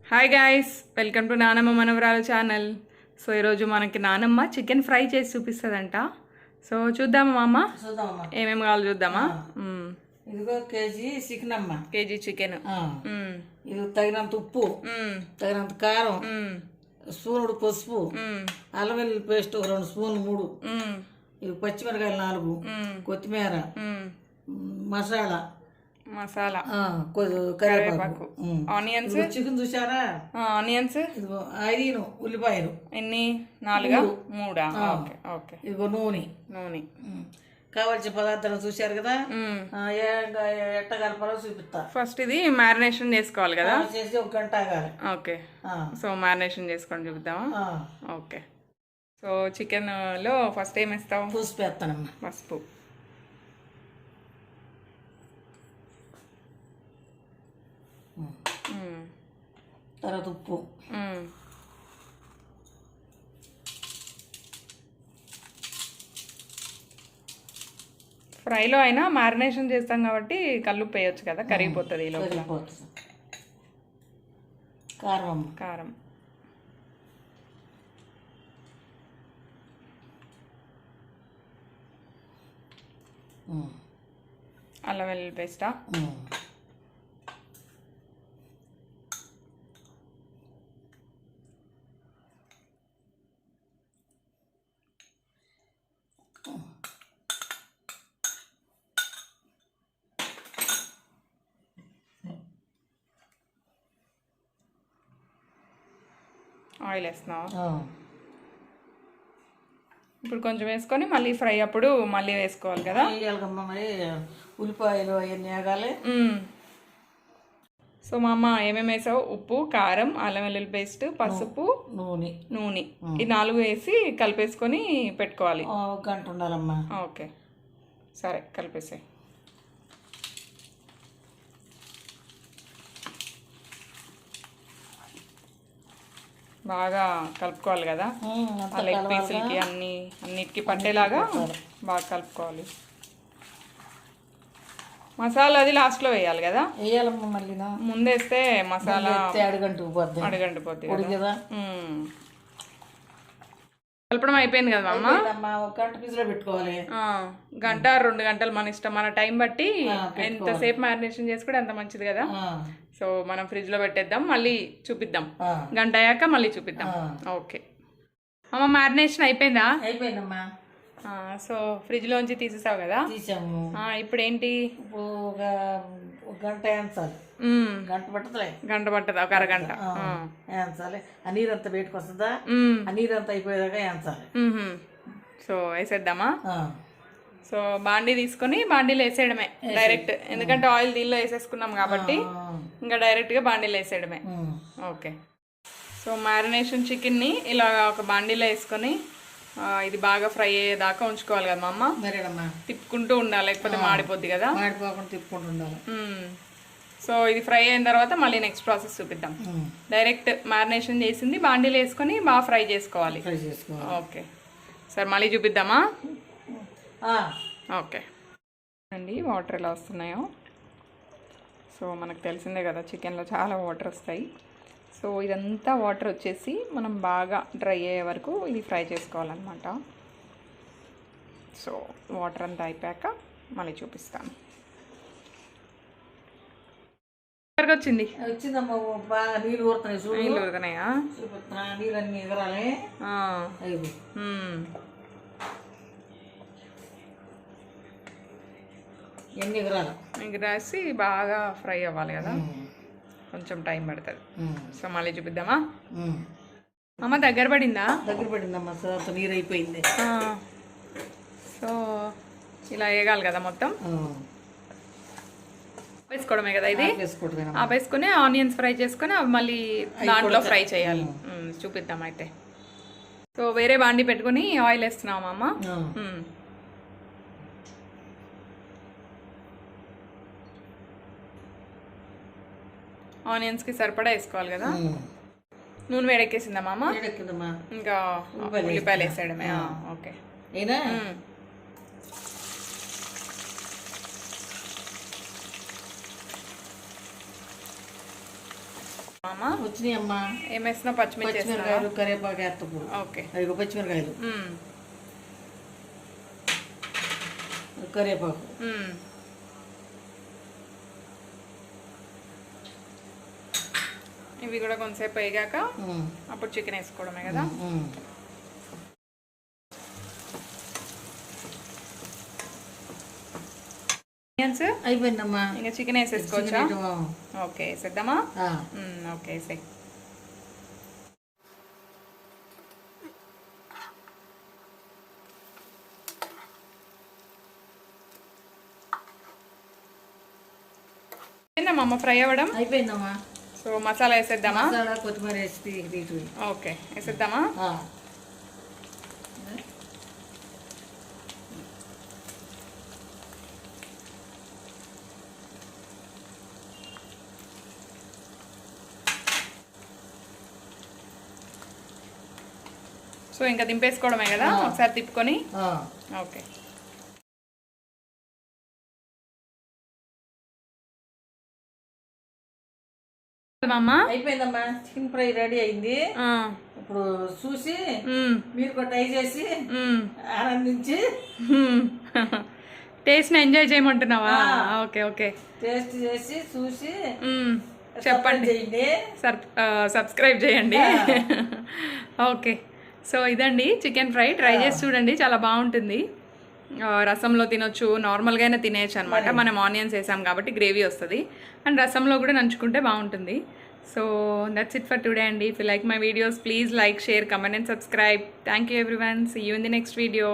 Hi guys, welcome to నానమ్మ మనవరాలు channel. So ఈరోజు మనకి నానమ్మ చికెన్ ఫ్రై చేసి చూపిస్తుందంట. సో చూద్దామా అమ్మ, ఏమేమి కావాలో చూద్దామా. ఇదిగో కేజీ చికెన్ అమ్మ, కేజీ చికెన్. ఇది తగినంత ఉప్పు, తగినంత కారం, స్పూనుడు పసుపు, అల్లం వెల్లుల్లి పేస్ట్ 2 స్పూన్లు 3, ఇవి పచ్చిమిరకాయలు 4, కొత్తిమీర, మసాలా కరివేపాకు, ఆనియన్స్, చికెన్ చూసారా, ఆనియన్స్ 5 ఉల్లిపాయలు, ఎన్ని 4 3. Okay okay. ఇదిగో నూనె కావాల్సిన పదార్థాలు చూశారు కదా. ఎట్ట కలపాలో చూపిస్తా. ఫస్ట్ ఇది మ్యారినేషన్ చేసుకోవాలి కదా, చేసి 1 గంట ఆగాలి. ఓకే. సో మ్యారినేషన్ చేసుకొని చూపిద్దామా. ఓకే. సో చికెన్ లో ఫస్ట్ ఏమి ఇస్తావు? పసుపు వేస్తానమ్మా. పసుపు, తర్వాత ఉప్పు, ఫ్రైలో అయినా మ్యారినేషన్ చేస్తాం కాబట్టి కల్లుప్పు వేయచ్చు కదా, కరిగిపోతుంది. కారం, కారం, అల్లం వెల్లుల్లి పేస్టా, ఆయిల్ వేస్తున్నావా? ఇప్పుడు కొంచెం వేసుకొని మళ్ళీ ఫ్రై అప్పుడు మళ్ళీ వేసుకోవాలి కదా. మరి ఉల్లిపాయలు అవన్నీ వేగాలి. సో మా అమ్మ ఏమేమి వేసావు? ఉప్పు, కారం, అల్లం వెల్లుల్లి పేస్ట్, పసుపు, నూనె ఈ 4 వేసి కలిపేసుకొని పెట్టుకోవాలి. 1 గంట ఉండాలమ్మా. ఓకే సరే, కలిపేసే. బాగా కలుపుకోవాలి కదా, ఆ లెగ్ పీసులకి అన్నిటికి పట్టేలాగా బాగా కలుపుకోవాలి. మసాలా అది లాస్ట్లో వేయాలి కదా. వేయాలమ్మా, మళ్ళీ ముందేస్తే మసాలా అడుగంటిపోద్ది కదా. కలపడం అయిపోయింది కదా అమ్మ. 1 గంట ఫ్రిడ్జ్లో పెట్టుకోవాలి. 1 గంట 2 గంటలు మన ఇష్టం, మన టైం బట్టి ఎంతసేపు మ్యారినేషన్ చేసుకుంటే అంత మంచిది కదా. సో మనం ఫ్రిడ్జ్లో పెట్టేద్దాం, మళ్ళీ చూపిద్దాం. 1 గంట అయ్యాక మళ్ళీ చూపిద్దాం. ఓకే అమ్మ, మ్యారినేషన్ అయిపోయిందా? అయిపోయిందమ్మా. సో ఫ్రిడ్జ్లోంచి తీసేసావు కదా. తీసాము. ఇప్పుడు ఏంటి? 1 గంట వేయించాలి. గంట పట్టదులే. గంట పట్టదు, 1 అరగంట వేయించాలి. ఆ నీరంతా బయటకు వస్తుందా, ఆ నీరంతా అయిపోయేదాకా వేయించాలి. సో వేసేద్దామా. సో బాండీ తీసుకొని బాండీలో వేసేయడమే డైరెక్ట్, ఎందుకంటే ఆయిల్ దీనిలో వేసేసుకున్నాం కాబట్టి ఇంకా డైరెక్ట్గా బాండీలో వేసేయడమే. ఓకే. సో మ్యారినేషన్ చికెన్ని ఇలా ఒక బాండీలో వేసుకొని ఇది బాగా ఫ్రై అయ్యేదాకా ఉంచుకోవాలి కదా మా అమ్మ. తిప్పుకుంటూ ఉండాలి, లేకపోతే మాడిపోద్ది కదా. మాడిపోకుండా తిప్పుకుంటూ ఉండాలి. సో ఇది ఫ్రై అయిన తర్వాత మళ్ళీ నెక్స్ట్ ప్రాసెస్ చూపిద్దాం. డైరెక్ట్ మ్యారినేషన్ చేసింది బాండీలో వేసుకొని బాగా ఫ్రై చేసుకోవాలి. ఓకే సరే, మళ్ళీ చూపిద్దామా. ఓకే అండి, వాటర్ ఎలా వస్తున్నాయో. సో మనకు తెలిసిందే కదా, చికెన్లో చాలా వాటర్ వస్తాయి. సో ఇదంతా వాటర్ వచ్చేసి మనం బాగా డ్రై అయ్యే వరకు ఇది ఫ్రై చేసుకోవాలన్నమాట. సో వాటర్ అంతా అయిపోయాక మళ్ళీ చూపిస్తాను. వచ్చింది వచ్చిందమ్మా, బాగా నీళ్ళు ఊరుతున్నాయి. నీళ్ళు ఊరుతున్నాయా? నీళ్ళన్నీ ఎగరాలి. ఎన్ని ఎగరాసి బాగా ఫ్రై అవ్వాలి కదా, కొంచెం టైం పడుతుంది. సో మళ్ళీ చూపిద్దామా. అమ్మ దగ్గర పడిందమ్మా, నీరు అయిపోయింది. సో ఇలా వేగాలి కదా మొత్తం. వేసుకోవడమే కదా ఇది. ఆపేసుకుని ఆనియన్స్ ఫ్రై చేసుకుని అవి మళ్ళీ దాంట్లో ఫ్రై చేయాలి. చూపిద్దాం అయితే. సో వేరే బాండి పెట్టుకుని ఆయిల్ వేస్తున్నాం అమ్మ. ఆనియన్స్కి సరిపడా వేసుకోవాలి కదా. నూనె వేడెక్కేసిందా మామ? ఇంకా ఉల్లిపాయలు వేసేయడమే. ఓకే. అమ్మ? వచ్చినాయి అమ్మా. ఏం వేస్తున్నావు? పచ్చిమిరకాయలు, కరివేపాకు వేస్తాము. ఓకే. అవి పచ్చిమిరకాయలు, కరివేపాకు. ఇవి కూడా కొంతసేపు వేగాక అప్పుడు చికెన్ వేసుకోవడమే కదా. అయిపోయిందమ్మా. ఇంకా చికెన్ వేసేసుకోవచ్చా? ఓకే వేసేద్దామా? ఓకే వేసే. అమ్మ ఫ్రై అవ్వడం అయిపోయిందమ్మా. సో మసాలా వేసేద్దామా? కొత్తిమీర వేసి. ఓకే వేసేద్దామా? సో ఇంకా దింపేసుకోవడమే కదా, ఒకసారి తిప్పుకొని. ఓకే. అయిపోయిందమ్మా, చికెన్ ఫ్రై రెడీ అయింది. ఇప్పుడు చూసి మీరు కూడా ట్రై చేసి ఆనందించి టేస్ట్ ఎంజాయ్ చేయమంటున్నావా? Okay okay. టేస్ట్ చేసి చూసి చెప్పండి, సబ్స్క్రైబ్ చేయండి. ఓకే. సో ఇదండి చికెన్ ఫ్రై, ట్రై చేసి చూడండి, చాలా బాగుంటుంది. రసంలో తినొచ్చు, నార్మల్గా అయినా తినేయచ్చు అనమాట. మనం ఆనియన్స్ వేసాం కాబట్టి గ్రేవీ వస్తుంది, అండ్ రసంలో కూడా నంచుకుంటే బాగుంటుంది. So that's it for today అండి. If you like my videos, please like, share, comment and subscribe. Thank you everyone. See you in the next video.